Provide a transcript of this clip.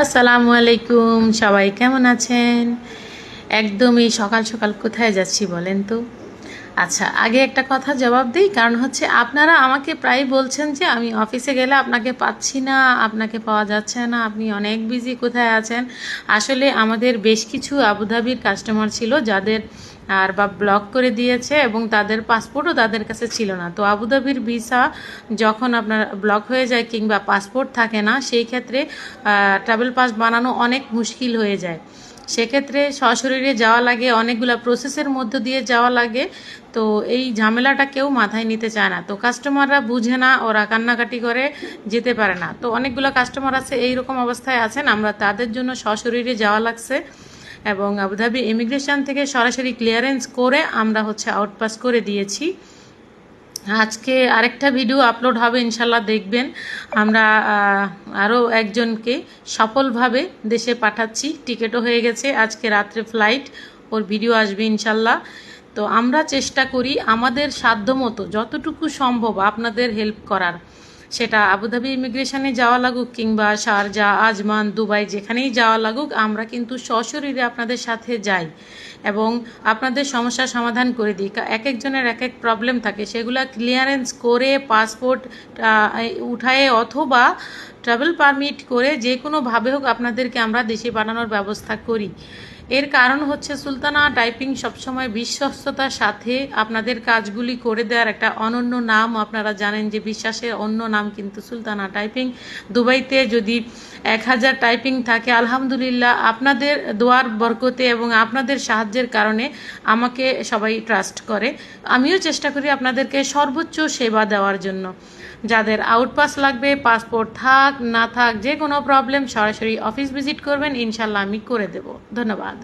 আসসালামু আলাইকুম, সবাই কেমন আছেন? একদমই সকাল সকাল কোথায় যাচ্ছি বলেন তো? আচ্ছা, আগে একটা কথা জবাব দিই, কারণ হচ্ছে আপনারা আমাকে প্রায় বলছেন যে আমি অফিসে গেলে আপনাকে পাচ্ছি না, আপনাকে পাওয়া যাচ্ছে না, আপনি অনেক বিজি, কোথায় আছেন? আসলে আমাদের বেশ কিছু আবুধাবির কাস্টমার ছিল যাদের আর বা ব্লক করে দিয়েছে এবং তাদের পাসপোর্টও তাদের কাছে ছিল না। তো আবুধাবির ভিসা যখন আপনার ব্লক হয়ে যায় কিংবা পাসপোর্ট থাকে না, সেই ক্ষেত্রে ট্রাভেল পাস বানানো অনেক মুশকিল হয়ে যায়। সেক্ষেত্রে সশরীরে যাওয়া লাগে, অনেকগুলো প্রসেসের মধ্য দিয়ে যাওয়া লাগে। তো এই ঝামেলাটা কেউ মাথায় নিতে চায় না, তো কাস্টমাররা বুঝে না, ওরা কান্নাকাটি করে যেতে পারে না। তো অনেকগুলো কাস্টমার আছে এইরকম অবস্থায় আছেন, আমরা তাদের জন্য সশরীরে যাওয়া লাগছে এবং আবুধাবি ইমিগ্রেশন থেকে সরাসরি ক্লিয়ারেন্স করে আমরা আউটপাস করে দিয়েছি। আজকে আরেকটা ভিডিও আপলোড হবে, ইনশাল্লাহ দেখবেন। আমরা আরও একজনকে সফলভাবে দেশে পাঠাচ্ছি, টিকিটও হয়ে গেছে, আজকে রাত্রে ফ্লাইট, ওর ভিডিও আসবে ইনশাল্লাহ। তো আমরা চেষ্টা করি আমাদের সাধ্যমতো যতটুকু সম্ভব আপনাদের হেল্প করার, সেটা আবুধাবি ইমিগ্রেশনে যাওয়া লাগুক কিংবা শারজা, আজমান, দুবাই, যেখানেই যাওয়া লাগুক, আমরা কিন্তু সশরীরে আপনাদের সাথে যাই এবং আপনাদের সমস্যার সমাধান করে দিই। এক একজনের এক এক প্রবলেম থাকে, সেগুলো ক্লিয়ারেন্স করে পাসপোর্ট উঠায়ে অথবা ট্রাভেল পারমিট করে যে কোনোভাবে হোক আপনাদেরকে আমরা দেশে পাঠানোর ব্যবস্থা করি। এর কারণ হচ্ছে সুলতানা টাইপিং সবসময় বিশ্বস্ততার সাথে আপনাদের কাজগুলি করে দেওয়ার একটা অনন্য নাম। আপনারা জানেন যে বিশ্বাসের অন্য নাম কিন্তু সুলতানা টাইপিং। দুবাইতে যদি 1000 টাইপিং থাকে, আলহামদুলিল্লাহ আপনাদের দোয়ার বরকতে এবং আপনাদের সাহায্যের কারণে আমাকে সবাই ট্রাস্ট করে। আমিও চেষ্টা করি আপনাদেরকে সর্বোচ্চ সেবা দেওয়ার জন্য। যাদের আউটপাস লাগবে, পাসপোর্ট থাক না থাক, যে কোনো প্রবলেম সরাসরি অফিস ভিজিট করবেন, ইনশাল্লাহ আমি করে দেব। ধন্যবাদ।